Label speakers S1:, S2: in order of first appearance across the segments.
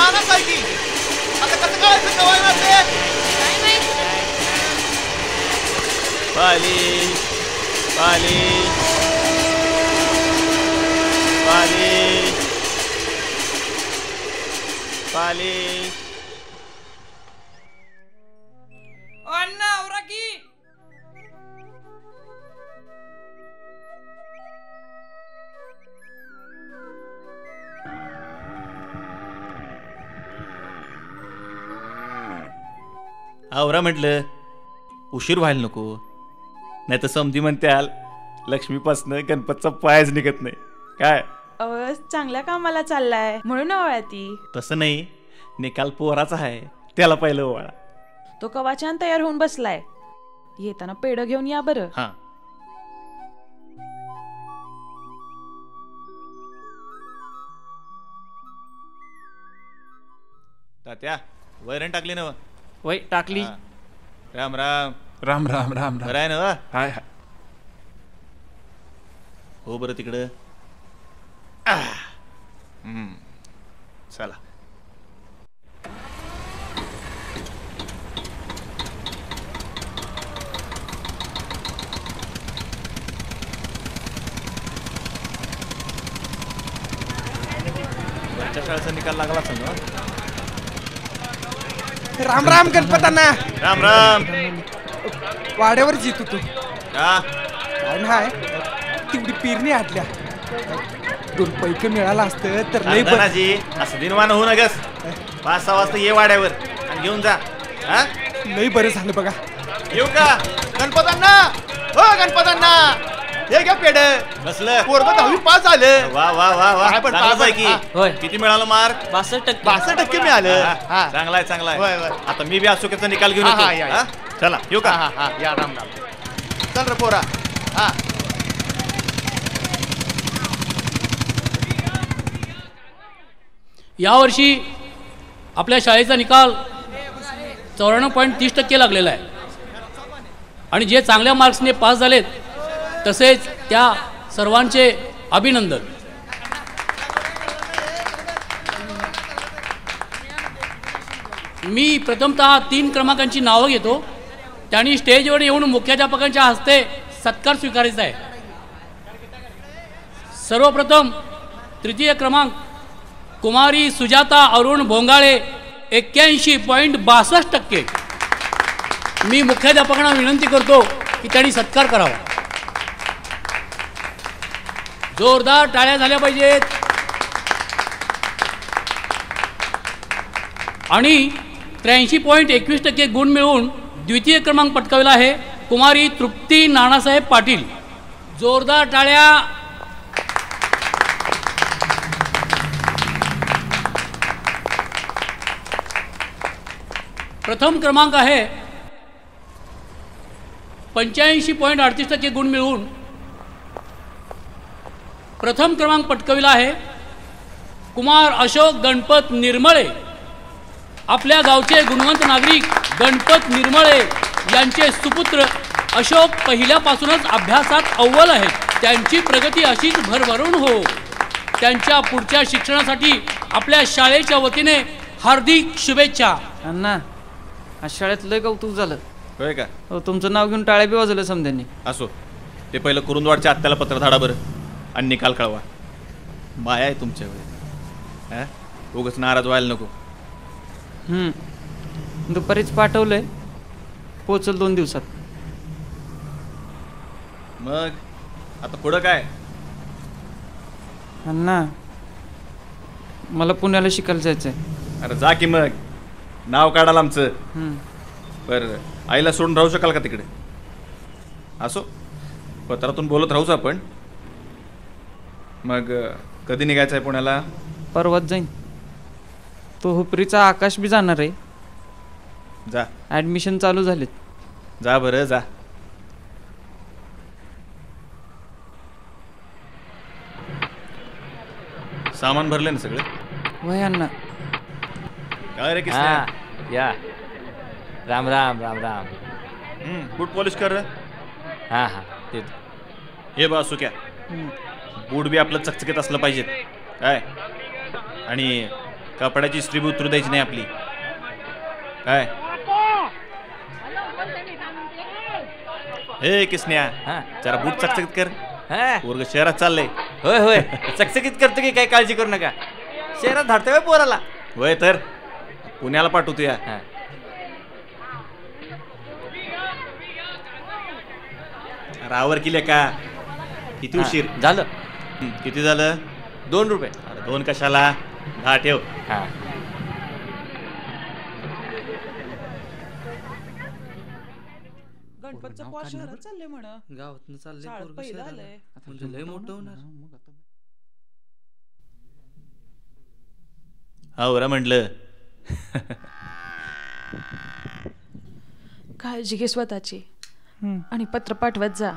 S1: राहणार काय की आता कसं कळायचं कवाय मारते
S2: काय माहित
S3: पाली पाली पाली पाली
S4: अण्णा आवरा की
S3: आवरा म्हटलं उशीर व्हायला नको नाही तर समधी म्हणत्याल लक्ष्मीपासनं गणपतचा पायच निघत नाही काय
S5: चांगल्या कामाला चाललाय म्हणून ओवाळा ती.
S3: तसं नाही निकाल पोराचा आहे त्याला पहिलं ओवाळा.
S5: तो कवाच्यान तयार होऊन बसलाय येताना पेढ घेऊन या बरं.
S3: हा तात्या वैरण टाकली ना
S4: वय टाकली.
S3: राम राम
S6: राम राम राम राम.
S3: बरं आहे ना
S6: हाय हाय.
S3: हो बरं तिकडं चला वरच्या शाळेचा निकाल लागला असेल ना.
S7: राम राम गणपतांना.
S3: राम राम.
S7: वाड्यावरच येतो तू
S3: का
S7: काय नाही तेवढी पेरणी आटल्या 2 पैक मिळाला असतं तर लई
S3: धनाजी असं दिनमान होऊ नगस. 5-6 वाजता ये वाड्यावर आणि घेऊन जा. हा
S7: लई बरं झालं बघा.
S3: येऊ का
S1: गणपतांना हो गणपतांना हे घ्या पेढ
S3: बसलं
S1: पोरगं 10वी पास झालं.
S3: वा वा वा वा
S1: काय पण
S3: चांगलंच आहे की.
S4: होय.
S3: किती मिळालं मार्क
S4: 62%.
S1: 62% मिळालं. हा
S3: चांगला आहे चांगला
S1: होय,
S3: आहे.
S1: होय.
S3: आता मी बी अशोकाचा निकाल घेऊन
S1: हा,
S3: येतो.
S1: हा, या, या.
S3: हा? चला येऊ
S1: हा
S3: का
S1: हा हा या राम राम. चल रे पोरा. हा
S8: यावर्षी आपल्या शाळेचा निकाल 94.30% लागलेला आहे आणि जे चांगल्या मार्क्सने पास झालेत तसेच त्या सर्वांचे अभिनंदन. मी प्रथमतः 3 क्रमांकांची नावं घेतो. त्यांनी स्टेजवर येऊन मुख्याध्यापकांच्या हस्ते सत्कार स्वीकारायचा आहे. सर्वप्रथम 3य क्रमांक कुमारी सुजाता अरुण भोंगाळे 81.62%. मी मुख्याध्यापकांना विनंती करतो की त्यांनी सत्कार करावा. जोरदार टाळ्या झाल्या पाहिजेत. आणि 83.21% गुण मिळवून 2य क्रमांक पटकावला आहे कुमारी तृप्ती नानासाहेब पाटील. जोरदार टाळ्या. प्रथम क्रमांक आहे 85.38% गुण मिळवून प्रथम क्रमांक पटकाविला आहे कुमार अशोक गणपत निर्मळे. आपल्या गावचे गुणवंत नागरिक गणपत निर्मळे यांचे सुपुत्र अशोक पहिल्यापासूनच अभ्यासात अव्वल आहेत. त्यांची प्रगती अशीच भरभरून हो. त्यांच्या पुढच्या शिक्षणासाठी आपल्या शाळेच्या वतीने हार्दिक शुभेच्छा.
S4: अण्णा आज शाळेत लय कौतुक झालं.
S3: होय का
S4: हो तुमचं नाव घेऊन टाळ्या बी वाजवलं समध्यांनी.
S3: असो ते पहिलं कुरुंदवाडच्या आत्याला पत्र धाडा बरं आणि निकाल कळवा. माया आहे तुमच्याकडे. हा उगाच नाराज व्हायला नको.
S4: दुपारीच पाठवलंय पोचल 2 दिवसात.
S3: मग आता पुढं काय.
S4: अण्णा मला पुण्याला शिकायला जायचं आहे.
S3: अरे जा की मग नाव काढाल आमचं. बरं आईला सोडून राहू शकाल का तिकडे. असो पत्रातून बोलत राहूच आपण. मग कधी निघायचं आहे पुण्याला.
S4: परवाच जाईन. तो हुपरीचा आकाश बी जाणार आहे.
S3: जा
S4: ॲडमिशन चालू झालेत.
S3: जा बरं जा. सामान भरले ना सगळे.
S4: वय अण्णा.
S3: काय रे
S9: हा
S3: किसने.
S9: या राम राम राम राम.
S3: बूट पॉलिश कर रे.
S9: हां हां ते
S3: हे बा सुक्या बूट बी आपलं चकचकीत असलं पाहिजेत काय. आणि कपड्याची इस्त्री बी उतरू द्यायची नाही आपली. काय हे किसन्या,
S9: हा.
S3: जरा बूट चकचकीत कर.
S9: हा.
S3: पोरग शहरात चाललंय.
S9: होय होय चकचकीत करतो की, काही काळजी करू नका. शहरात धाडतोय पोराला.
S3: होय तर पुण्याला पाठवतो या.
S9: हा.
S3: रावर किले का किती उशीर
S9: झालं.
S3: किती झालं?
S9: 2 रुपये.
S3: अरे 2 कशाला? 10 ठेव.
S9: हा.
S5: गणपतचं पोर शहरात चालले म्हण.
S4: गावातनं चाललंय
S5: शाळेत
S4: पोरगं
S5: पहिलं
S4: शहराला.
S5: आलंय.
S4: म्हणजे लय मोठं होणार.
S3: आवरा म्हटलं.
S5: काळजी घे स्वतःची आणि पत्र पाठवत जा.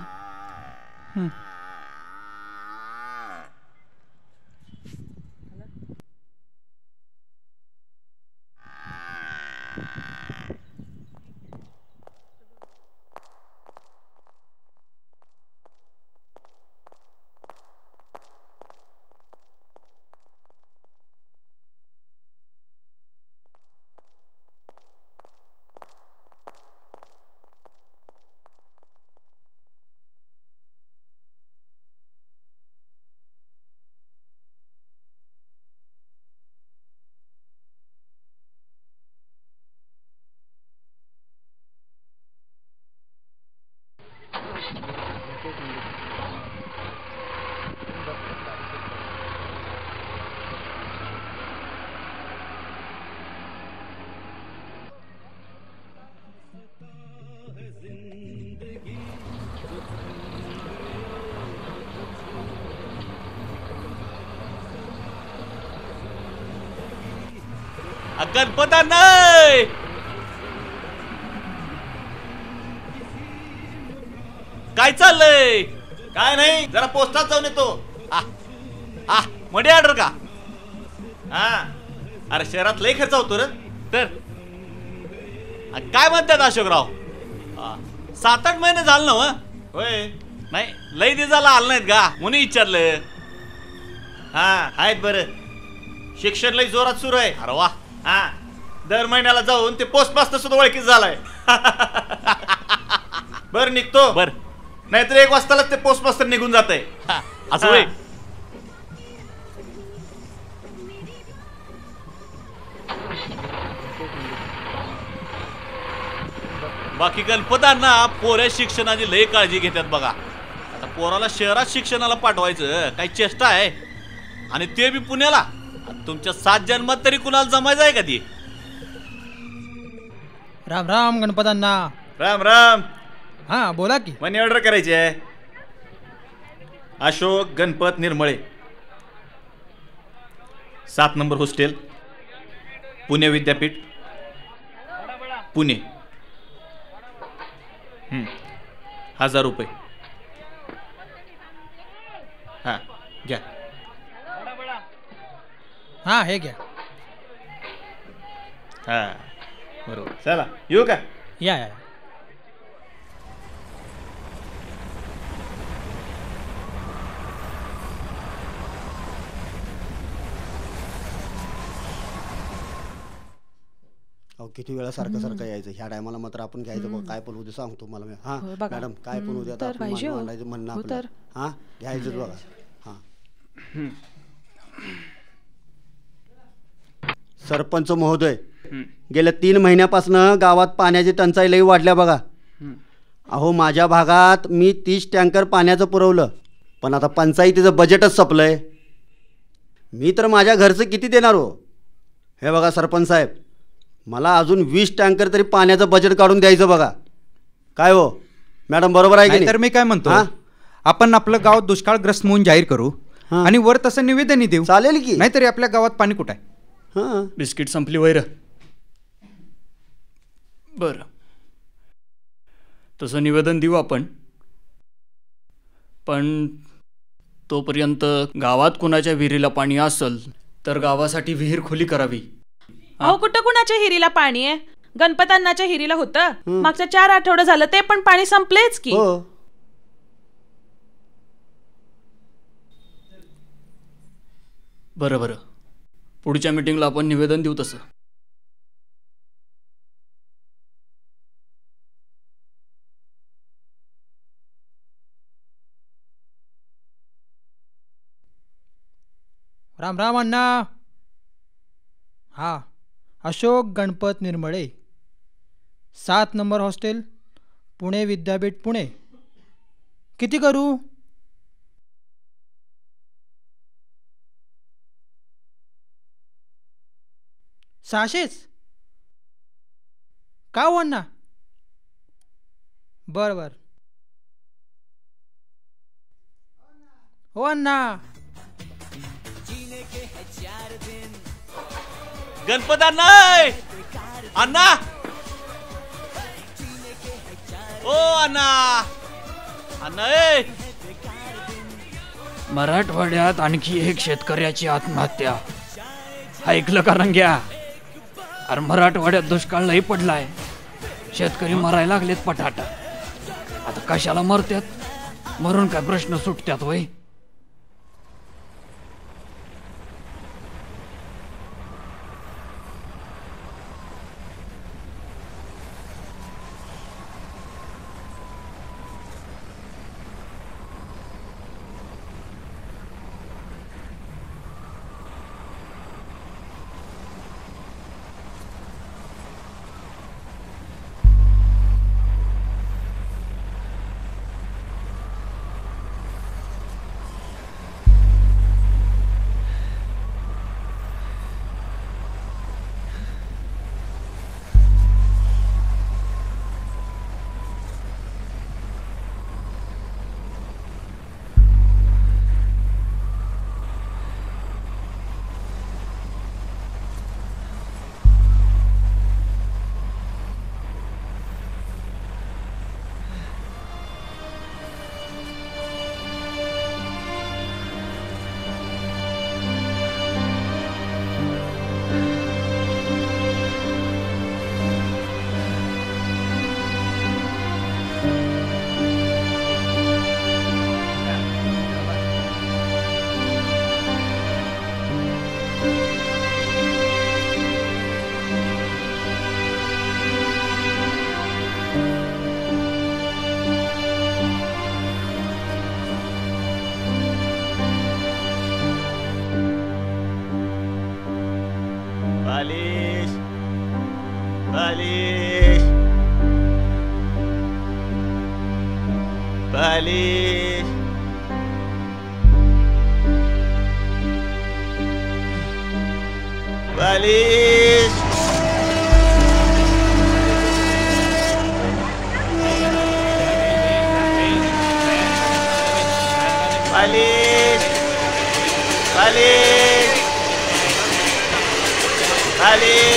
S3: गणपता नाही. काय चाललंय? काय नाही, जरा पोस्टात जाऊन येतो. मडी ऑर्डर का? हा. अरे शहरात लय खर्च होतो रे. तर काय म्हणतात अशोकराव? 7-8 महिने झालं ना? होय. नाही लय दिवसाला आलं नाहीत का म्हणून विचारलं. हा आहेत बरं. शिक्षण लय जोरात सुरू आहे. अरे वा. हा दर महिन्याला जाऊन ते पोस्ट मास्टर सुद्धा ओळखीत झालाय. बर निघतो. बर नाहीतर 1 वाजतालाच ते पोस्ट मास्टर निघून जात आहे. असं होय. बाकी गणपतांना पोऱ्या शिक्षणाची लय काळजी घेतात बघा. आता पोराला शहरात शिक्षणाला पाठवायचं काही चेष्टा आहे, आणि ते बी पुण्याला. तुमच्या 7 जन्मात तरी कुणाला जमायचं आहे का ती?
S2: राम राम गणपतांना.
S3: राम राम.
S2: हा बोला की.
S3: मनी ऑर्डर करायची आहे. अशोक गणपत निर्मळे, 7 नंबर हॉस्टेल, पुणे विद्यापीठ, पुणे. 1000 रुपये. हा घ्या.
S2: हा हे घ्या.
S3: हा बरोबर. चला येऊ का?
S2: या या.
S6: अहो किती वेळा सारखं सारखं यायचं. ह्या टायमाला मात्र आपण घ्यायचं बघ. काय पण उद्या सांगतो मला मी. हा मॅडम काय पण उद्या आता आपण मांडायचं म्हणणं आपलं. हा घ्यायचंच बघा. हा सरपंच महोदय, गेल्या 3 महिन्यापासून गावात पाण्याची टंचाई लई वाढल्या बघा. अहो माझ्या भागात मी 30 टँकर पाण्याचं पुरवलं, पण आता पंचायतीचं बजेटच संपलंय. मी तर माझ्या घरचं किती देणार हो? हे बघा सरपंच साहेब, मला अजून 20 टँकर तरी पाण्याचं बजेट काढून द्यायचं बघा. काय हो मॅडम, बरोबर आहे की
S7: तर मी काय म्हणतो, आपण आपलं गाव दुष्काळग्रस्त म्हणून जाहीर करू आणि वर तसं निवेदनही देऊ.
S6: चालेल की.
S7: नाहीतरी आपल्या गावात पाणी कुठं आहे?
S6: हां
S8: बिस्किट संपली वैर. बरं तसं निवेदन देऊ आपण, पण तोपर्यंत गावात कुणाच्या विहिरीला पाणी असेल तर गावासाठी विहीर खुली करावी.
S5: अहो कुठं कुणाच्या हिरीला पाणी आहे? गणपतांनाच्या हिरीला होतं. मागच्या 4 आठवडे झालं ते पण पाणी संपलेच की.
S8: बरं बरं, पुढच्या मीटिंगला आपण निवेदन देऊ तसं.
S2: राम राम अण्णा. हा, अशोक गणपत निर्मळे, 7 नंबर हॉस्टेल, पुणे विद्यापीठ, पुणे. किती करू? 600च का हो अण्णा? बरं बरं हो अण्णा.
S3: गणपत अण्णा, अण्णा ओ अण्णा, अण्णा ए.
S8: मराठवाड्यात आणखी एक शेतकऱ्याची आत्महत्या. ऐकलं का रंग्या? अरे मराठवाड्यात दुष्काळ लई पडलाय. शेतकरी मरायला लागलेत पटाटा. आता कशाला मरत्यात? मरून काय प्रश्न सुटत्यात वय?
S3: बालिश बालिश बालिश बालिश बालिश बालिश बालिश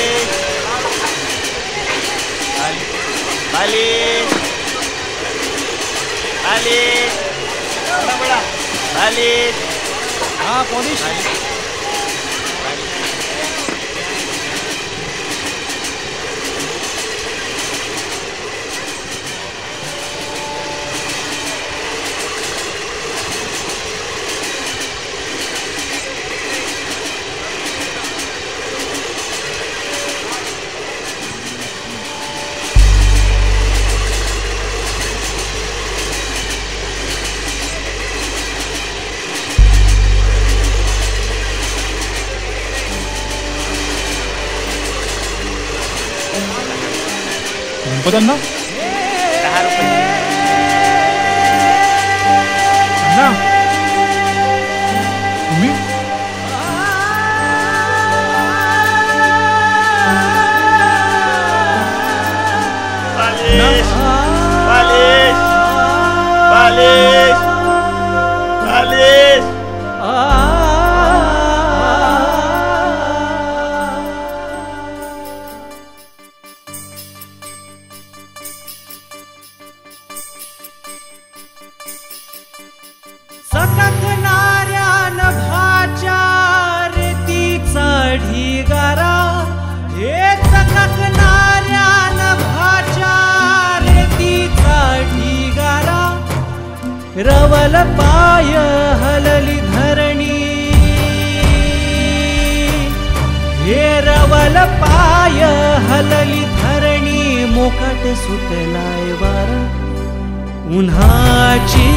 S3: बालिश बालिश बालिश.
S2: हा पोलीस.
S10: गणपत अण्णा,
S3: 10 रुपये.
S10: अण्णा तुम्ही?
S3: बालिश बालिश बालिश बालिश.
S11: सटकणाऱ्या नभाच्या रेतीचा ढिगारा, हे चककणाऱ्या नभाच्या रेतीचा ढिगारा, रवल पाय हलली धरणी, हेरवल पाय हलली धरणी मोकाट सुटलाय वारा उन्हाची